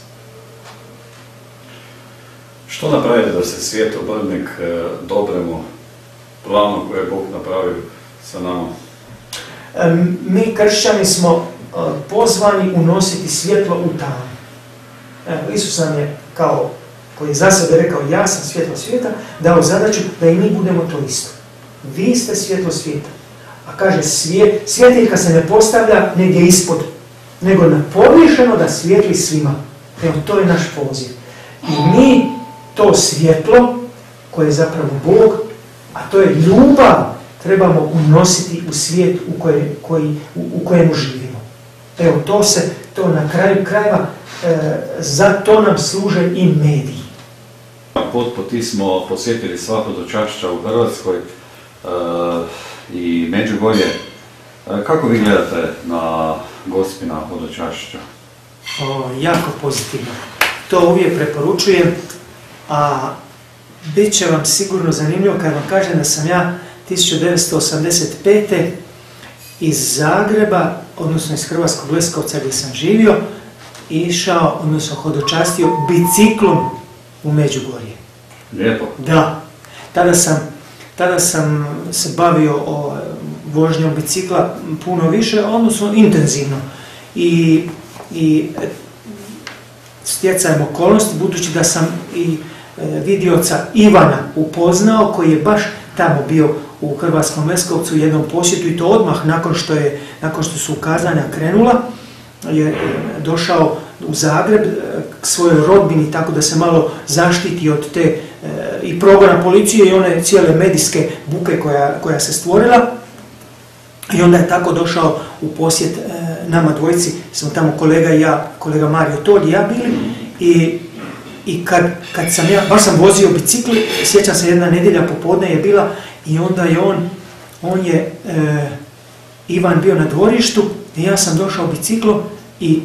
Što napraviti da se svijet obrne k dobremu planu koje je Bog napravio sa nama? Mi kršćani smo pozvani unositi svjetlo u tamu. Isus nam je, kao koji je za sebe rekao ja sam svjetlo svijeta, dao zadaću da i mi budemo to isto. Vi ste svjetlo svijeta. A kaže, svjetiljka se ne postavlja negdje ispod, nego na povišeno da svijetli svima. Evo, to je naš poziv. I mi to svjetlo, koje je zapravo Bog, a to je ljubav, trebamo unositi u svijet u kojemu živimo. Evo, to na kraju krajeva, za to nam služe i mediji. Put po ti smo posjetili sva hodočašća u Hrvatskoj i Međugorje. Kako vi gledate na Gospina hodočašća? Jako pozitivno. To uvijek preporučujem, a bit će vam sigurno zanimljivo kad vam kažem da sam ja 1985. iz Zagreba, odnosno iz Hrvatskog Leskovca gdje sam živio, išao, odnosno hodočastio biciklom u Međugorje. Lijepo. Da. Tada sam se bavio vožnjom bicikla puno više, odnosno intenzivno. I stjecajem okolnosti, budući da sam i vidioca Ivana upoznao, koji je baš tamo bio u Hrvatskom Leskovcu u jednom posjetu, i to odmah nakon što su ukazanja krenula, je došao u Zagreb k svojoj rodbini, tako da se malo zaštiti od te i progona policije i one cijele medijske buke koja se stvorila. I onda je tako došao u posjet nama dvojici, smo tamo kolega i ja, kolega Mario Tolj i ja bili, i kad sam ja, baš sam vozio bicikl, sjećam se, jedna nedjelja popodne je bila, i onda je on je Ivan bio na dvorištu i ja sam došao biciklom, i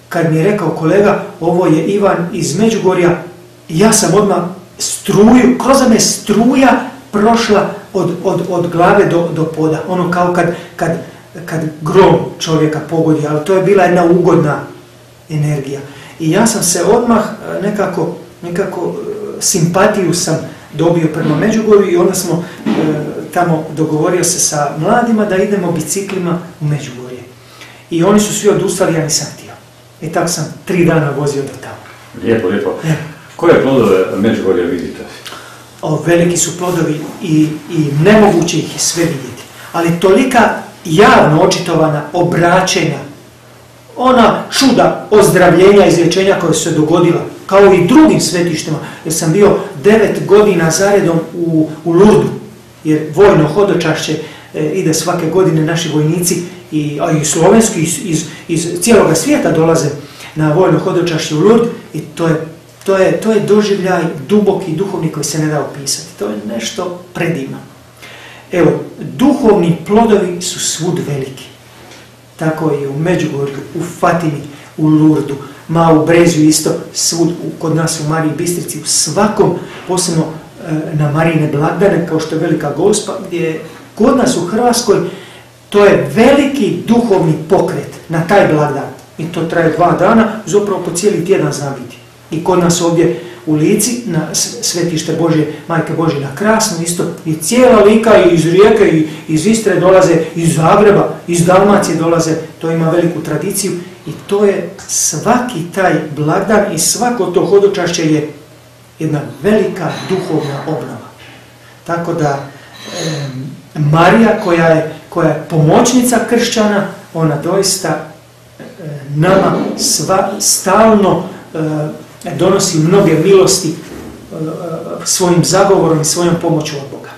kad mi je rekao kolega, ovo je Ivan iz Međugorja, ja sam odmah kroz me struja prošla od glave do poda. Ono kao kad grom čovjeka pogodi, ali to je bila jedna ugodna energija. I ja sam se odmah nekako simpatiju sam dobio prema Međugorju, i onda smo tamo dogovorio se sa mladima da idemo biciklima u Međugorje. I oni su svi odustali, ja nisam htio. I tako sam 3 dana vozio do tamo. Lijepo, lijepo. Koje plodove Međugorja vidite? Veliki su plodovi i nemoguće ih je sve vidjeti. Ali tolika javno očitovana obraćenja, ona čuda ozdravljenja i izlječenja koje su se dogodila, kao i drugim svetištima, jer sam bio 9 godina zaredom u Lurdu, jer vojno hodočašće ide svake godine, naši vojnici, a i slovenski iz cijeloga svijeta dolaze na vojno hodočašće u Lurd, i to je doživljaj duboki, duhovni, koji se ne da opisati. To je nešto predivno. Evo, duhovni plodovi su svud veliki. Tako i u Međugorju, u Fatini, u Lurdu, u Brezju isto, svud kod nas u Mariji Bistrici, u svakom, posebno na Marijine blagdane, kao što je Velika Gospa, gdje kod nas u Hrvatskoj to je veliki duhovni pokret na taj blagdan. I to traje 2 dana, zapravo po cijeli tjedan zna biti. I kod nas ovdje u Lici, na svetište Božje, Majke Božje na Krasnom, isto i cijela Lika, i iz Rijeke, i iz Istre dolaze, iz Zagreba, iz Dalmacije dolaze, to ima veliku tradiciju, i to je svaki taj blagdan i svako to hodočašće je jedna velika duhovna obnova. Tako da Marija, koja je pomoćnica kršćana, ona doista nama stalno donosi mnoge milosti svojim zagovorom i svojom pomoću od Boga.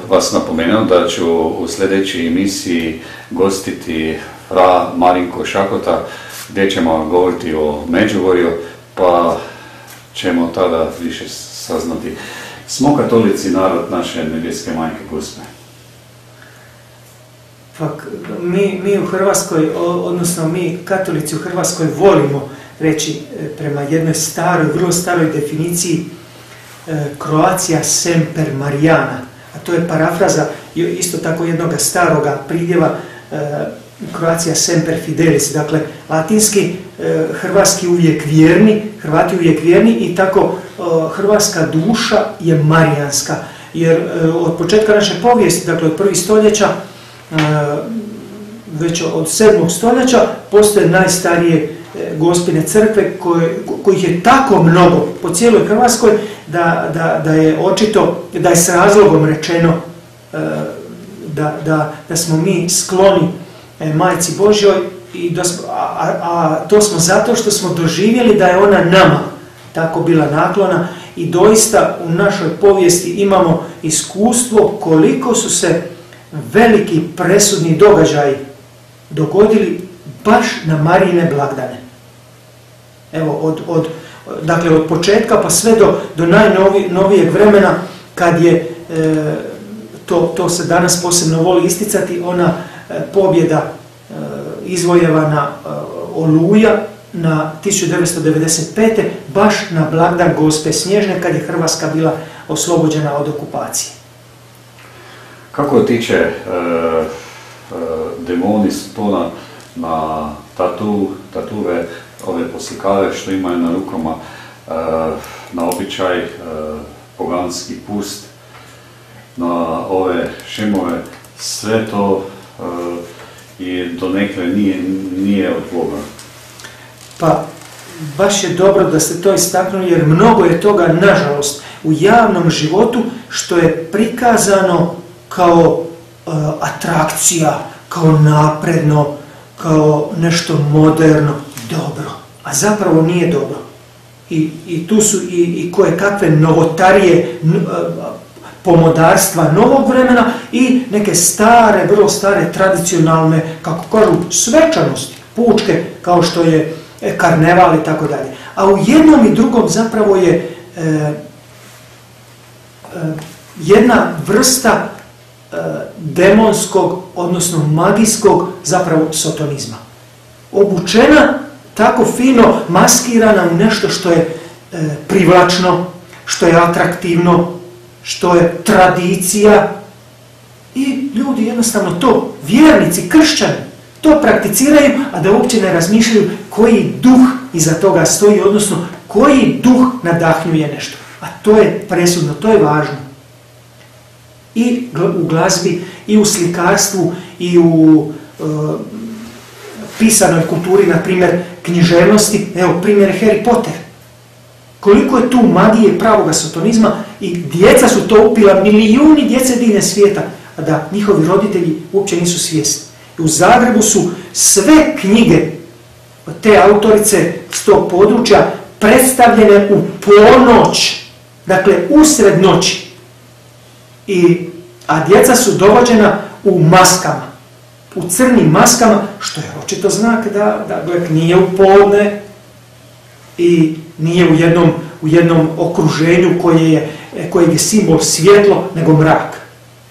Vas napomenuo da ću u sljedećoj emisiji gostiti fra Marinko Šakota, gdje ćemo govoriti o Međugorju, pa ćemo tada više saznati. Smo katolici narod naše nebeske Majke Gospe. Mi u Hrvatskoj, odnosno mi katolici u Hrvatskoj volimo reći prema jednoj vrlo staroj definiciji Croatia semper Mariana, a to je parafraza isto tako jednog staroga pridjeva Croatia semper fidelis, dakle latinski, hrvatski uvijek vjerni, Hrvati uvijek vjerni i tako hrvatska duša je marijanska. Jer od početka naše povijesti, dakle od prvih stoljeća, već od 7. stoljeća, postoje najstarije gospine crkve kojih je tako mnogo po cijeloj Hrvatskoj da je očito, da je s razlogom rečeno da smo mi skloni Majci Božjoj, a to smo zato što smo doživjeli da je ona nama tako bila naklona i doista u našoj povijesti imamo iskustvo koliko su se veliki presudni događaji dogodili baš na Marijine blagdane. Evo, dakle, od početka pa sve do najnovijeg vremena kad je, to se danas posebno voli isticati, ona pobjeda izvojevana Oluja na 1995. baš na blagdan Gospe Snježne kad je Hrvatska bila oslobođena od okupacije. Kako tiče demoni Sotona na tatuve, ove poslikave što imaju na rukama, na običaj, poganski pust, na ove šimove, sve to i donekle nije od Boga. Pa, baš je dobro da ste to istaknuli jer mnogo je toga, nažalost, u javnom životu što je prikazano kao atrakcija, kao napredno, kao nešto moderno, dobro, a zapravo nije dobro. I tu su i koje kakve novotarije, pomodarstva novog vremena i neke stare, vrlo stare, tradicionalne, kako kažu, svečanosti, pučke, kao što je karneval i tako dalje. A u jednom i drugom zapravo je jedna vrsta demonskog, odnosno magijskog zapravo sotonizma. Obučena, tako fino maskirana u nešto što je privlačno, što je atraktivno, što je tradicija i ljudi jednostavno to, vjernici, kršćani, to prakticiraju, a da uopće ne razmišljaju koji duh iza toga stoji, odnosno koji duh nadahnjuje nešto. A to je presudno, to je važno. I u glazbi, i u slikarstvu, i u pisanoj kulturi, na primjer književnosti, evo primjer je Harry Potter. Koliko je tu magije pravoga sotonizma i djeca su to upila, milijuni djece diljem svijeta, a da njihovi roditelji uopće nisu svjesni. U Zagrebu su sve knjige od te autorice s tog područja predstavljene u ponoć, dakle usred noći. A djeca su dovođena u maskama, u crnim maskama, što je očito znak da nije u podne i nije u jednom okruženju kojeg je simbol svjetlo, nego mrak.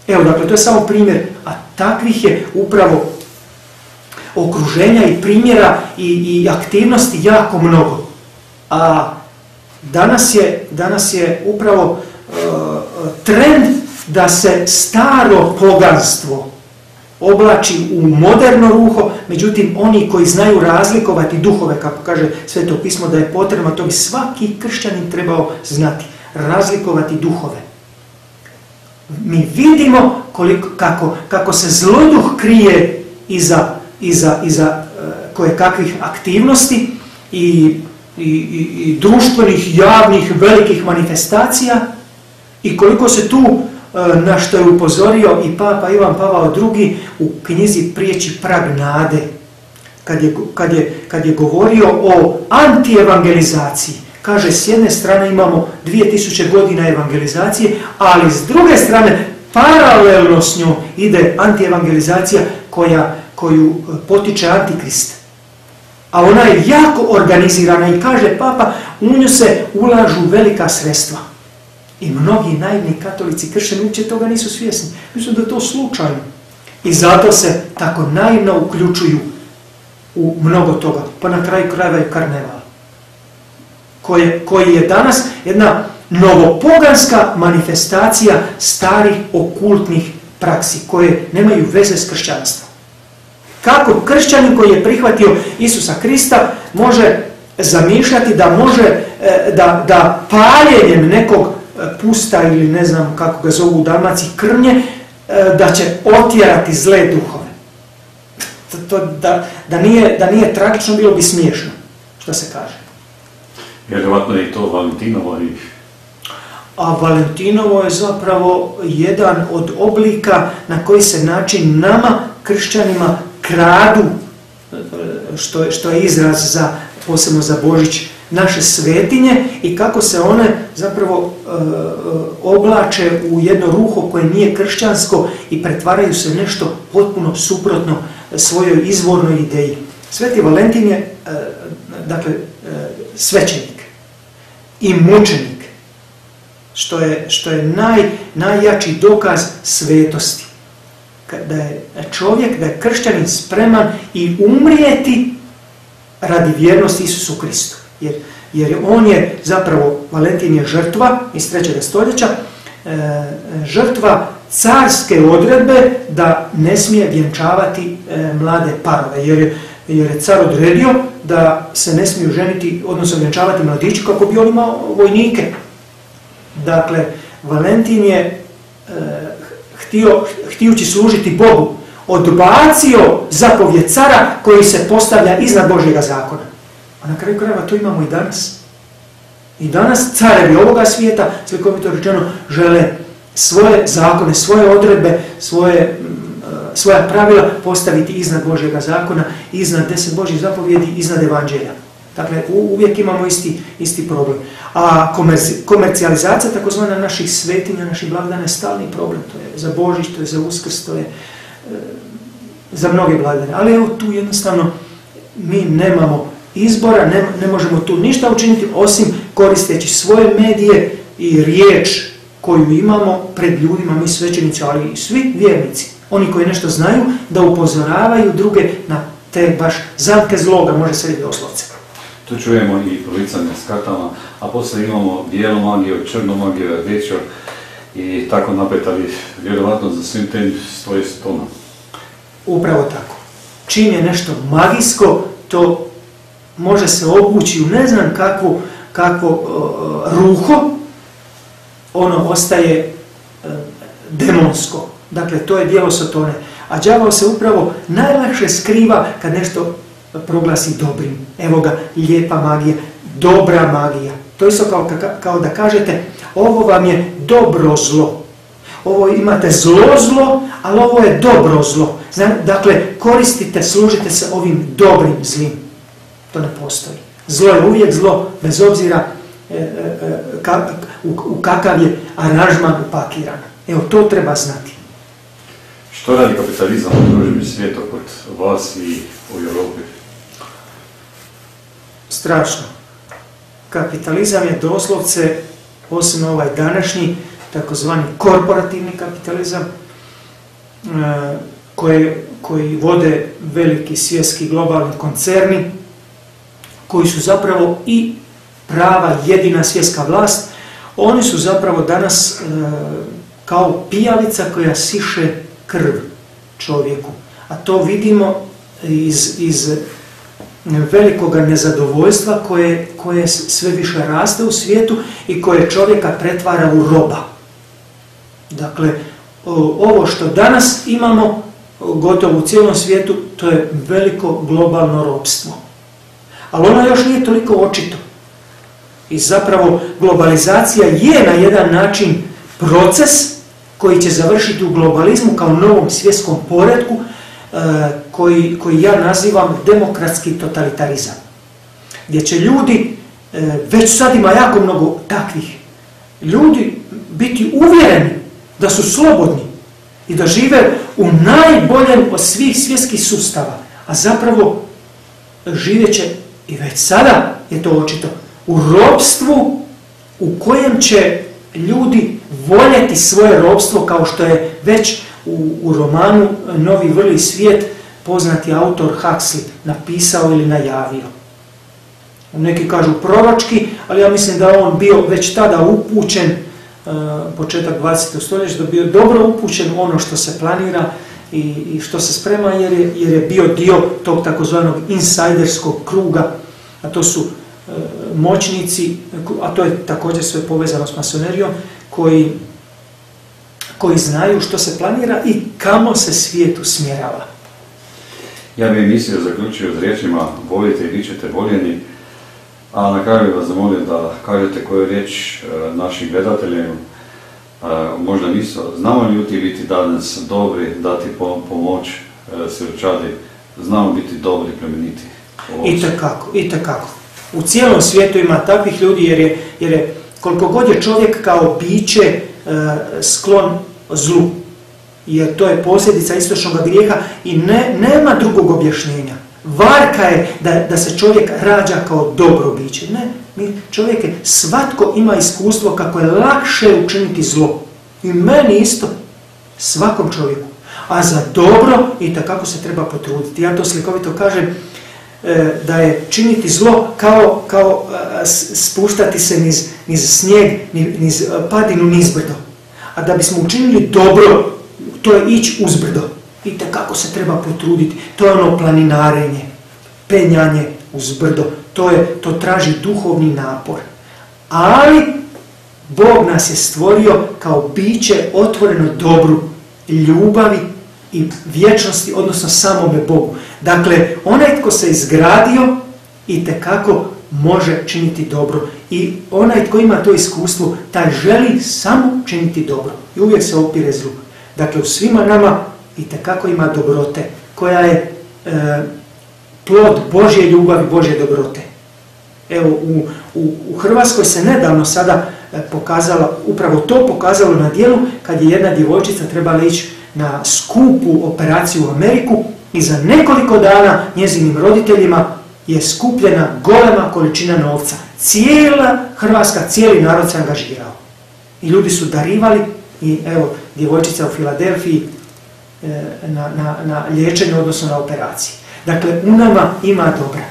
Evo, dakle, to je samo primjer, a takvih je upravo okruženja i primjera i aktivnosti jako mnogo. A danas je upravo trend da se staro poganstvo oblači u moderno ruho, međutim oni koji znaju razlikovati duhove, kako kaže Sveto pismo da je potrebno, to bi svaki kršćanin trebao znati, razlikovati duhove. Mi vidimo kako se zloduh krije iza kojekakvih aktivnosti i društvenih, javnih, velikih manifestacija i koliko se tu, na što je upozorio i Papa Ivan Pavao II u knjizi Prijeći prag nade, kad je govorio o antievangelizaciji. Kaže, s jedne strane imamo 2000 godina evangelizacije, ali s druge strane paralelno s njom ide antievangelizacija koju potiče Antikrist. A ona je jako organizirana i kaže Papa, u nju se ulažu velika sredstva. I mnogi naivni katolici, kršćani uopće toga nisu svjesni. Mislim da je to slučajno. I zato se tako naivno uključuju u mnogo toga. Pa na kraju krajeva je karneval. Koji je danas jedna novopoganska manifestacija starih okultnih praksi koje nemaju veze s kršćanstvom. Kako kršćanin koji je prihvatio Isusa Krista može zamišljati da može da paljenjem nekog pusta ili ne znam kako ga zovu u Dalmaciji krnje, da će otjerati zle duhove. Da nije tragično, bilo bi smiješno, što se kaže. Vjerovatno je to Valentinovo. A Valentinovo je zapravo jedan od oblika na koji se način nama, kršćanima, kradu, što je izraz posebno za Božić, naše svetinje i kako se one zapravo oblače u jedno ruho koje nije kršćansko i pretvaraju se nešto potpuno suprotno svojoj izvornoj ideji. Sveti Valentin je svećenik i mučenik, što je najjači dokaz svetosti. Da je čovjek, da je kršćanin spreman i umrijeti radi vjernosti Isusu Kristu. Jer on je zapravo, Valentin je žrtva iz 3. stoljeća, žrtva carske odredbe da ne smije vjenčavati mlade parove. Jer je car odredio da se ne smiju ženiti, odnosno vjenčavati mladići kako bi on imao vojnike. Dakle, Valentin je htijući služiti Bogu, odbacio zapovjed cara koji se postavlja iznad Božjega zakona. A na kraju krajeva to imamo i danas. I danas carevi ovoga svijeta, slikovito rečeno, žele svoje zakone, svoje odredbe, svoja pravila postaviti iznad Božjega zakona, iznad 10 Božjih zapovjedi, iznad evanđelja. Dakle, uvijek imamo isti problem. A komercijalizacija takozvana naših svetinja, naših blagdana je stalni problem. To je za Božić, to je za Uskrs, to je za mnoge blagdane. Ali evo tu jednostavno mi nemamo izbora, ne možemo tu ništa učiniti osim koristeći svoje medije i riječ koju imamo pred ljudima, mi svećenici, ali i svi vjernici. Oni koji nešto znaju, da upozoravaju druge na te baš zamke zloga, može se reći doslovce. Tu čujemo i policanje s kartama, a poslije imamo bijelu magiju, črnu magiju, rdečju i tako napet, ali vjerovatno za svim tem stoji Sotona. Upravo tako. Čim je nešto magijsko, to može se obući u ne znam kakvo ruho, ono ostaje demonsko. Dakle, to je djelo Sotone. A đavao se upravo najlakše skriva kad nešto proglasi dobrim. Evo ga, lijepa magija, dobra magija. To je isto kao da kažete, ovo vam je dobro zlo. Ovo imate zlo, ali ovo je dobro zlo. Dakle, koristite, služite se ovim dobrim zlim. To ne postoji. Zlo je uvijek zlo, bez obzira u kakav je aranžman upakiran. Evo, to treba znati. Što radi kapitalizam u družbi svijeta kod vas i u Europi? Strašno. Kapitalizam je doslovce, posebno ovaj današnji, takozvani korporativni kapitalizam, koji vode veliki svjetski globalni koncerni, koji su zapravo i prava jedina svjetska vlast. Oni su zapravo danas kao pijavica koja siše krv čovjeku. A to vidimo iz velikog nezadovoljstva koje sve više raste u svijetu i koje čovjeka pretvara u roba. Dakle, ovo što danas imamo gotovo u cijelom svijetu, to je veliko globalno ropstvo. Ali ono još nije toliko očito. I zapravo globalizacija je na jedan način proces koji će završiti u globalizmu kao novom svjetskom poretku koji ja nazivam demokratski totalitarizam. Gdje će ljudi, već sad ima jako mnogo takvih, ljudi biti uvjereni da su slobodni i da žive u najboljem od svih svjetskih sustava, a zapravo živjet će, i već sada je to očito, u ropstvu u kojem će ljudi voljeti svoje ropstvo, kao što je već u romanu Novi vrli svijet poznati autor Huxley napisao ili najavio. Neki kažu proročki, ali ja mislim da on bio već tada upućen, početak 20. stoljeća, da bio dobro upućen ono što se planira i što se sprema jer je bio dio tog takozvanog insajderskog kruga, a to su moćnici, a to je također sve povezano s masonerijom, koji znaju što se planira i kamo se svijet usmjerava. Ja bih emisiju zaključio s riječima volite i bit ćete voljeni, a na kraju bih vas zamolio da kažete koju riječ našim gledateljima, možda nisu, znamo li ljudi biti danas dobri, dati pomoć siročadi, znamo biti dobri, plemeniti. Itekako. U cijelom svijetu ima takvih ljudi jer je koliko god je čovjek kao biće sklon zlu, jer to je posljedica istočnog grijeha i nema drugog objašnjenja. Varka je da se čovjek rađa kao dobro biće. Ne, čovjek je, svatko ima iskustvo kako je lakše učiniti zlo. I meni isto, svakom čovjeku. A za dobro itekako se treba potruditi. Ja to slikovito kažem, da je činiti zlo kao spuštati se niz snijeg, niz padinu, niz brdo. A da bismo učinili dobro, to je ići uz brdo. Itekako se treba potruditi. To je ono planinarenje, penjanje uz brdo. To traži duhovni napor. Ali Bog nas je stvorio kao biće otvoreno dobru, ljubavi i vječnosti, odnosno samome Bogu. Dakle, onaj tko se izgradio itekako može činiti dobro. I onaj tko ima to iskustvo, taj želi samo činiti dobro. I uvijek se opire zlu. Dakle, u svima nama itekako ima dobrote, koja je plod Božje ljubavi, Božje dobrote. Evo, u Hrvatskoj se nedavno sada upravo to pokazalo na djelu, kad je jedna djevojčica trebala ići na skupu operaciju u Ameriku i za nekoliko dana njezinim roditeljima je skupljena golema količina novca. Cijela Hrvatska, cijeli narod se angažirao. I ljudi su darivali i evo, djevojčica u Filadelfiji na liječenju, odnosno na operaciji. Dakle, u nama ima dobra.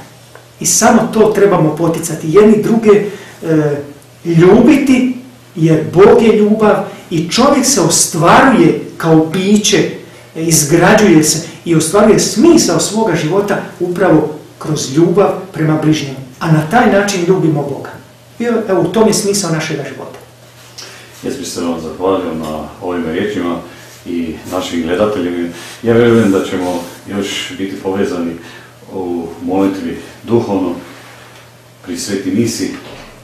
I samo to trebamo poticati. Jedni druge ljubiti, jer Bog je ljubav i čovjek se ostvaruje kao biće, izgrađuje se i ostvaruje smisao svoga života upravo kroz ljubav prema bližnjemu. A na taj način ljubimo Boga. I evo, u tom je smisao našega života. Ja bih se vam zahvalio na ovim riječima i našim gledateljima. Ja vjerujem da ćemo još biti povezani u molitvi duhovno pri sveti misi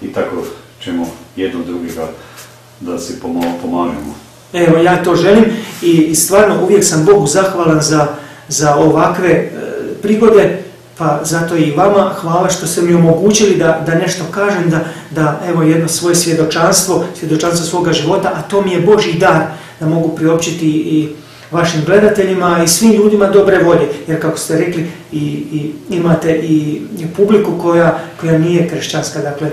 i tako ćemo jedno drugega da si pomažemo. Evo, ja to želim i stvarno uvijek sam Bogu zahvalan za ovakve prigode, pa zato i vama hvala što ste mi omogućili da nešto kažem, da evo jedno svoje svjedočanstvo svoga života, a to mi je Božji dar da mogu priopćiti i vašim gledateljima i svim ljudima dobre volje, jer kako ste rekli imate i publiku koja nije kršćanska, dakle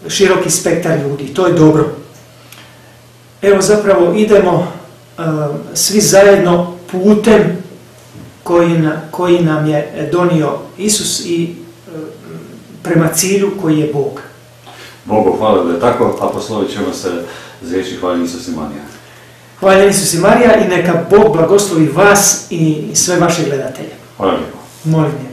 široki spektar ljudi, to je dobro. Evo zapravo idemo svi zajedno putem koji nam je donio Isus i prema cilju koji je Bog. Bogu hvala da je tako, a poslovit ćemo se s riječi hvaljen Isus i Marija. Hvaljen Isus i Marija i neka Bog blagoslovi vas i sve vaše gledatelje. Hvala lijepo. Molim.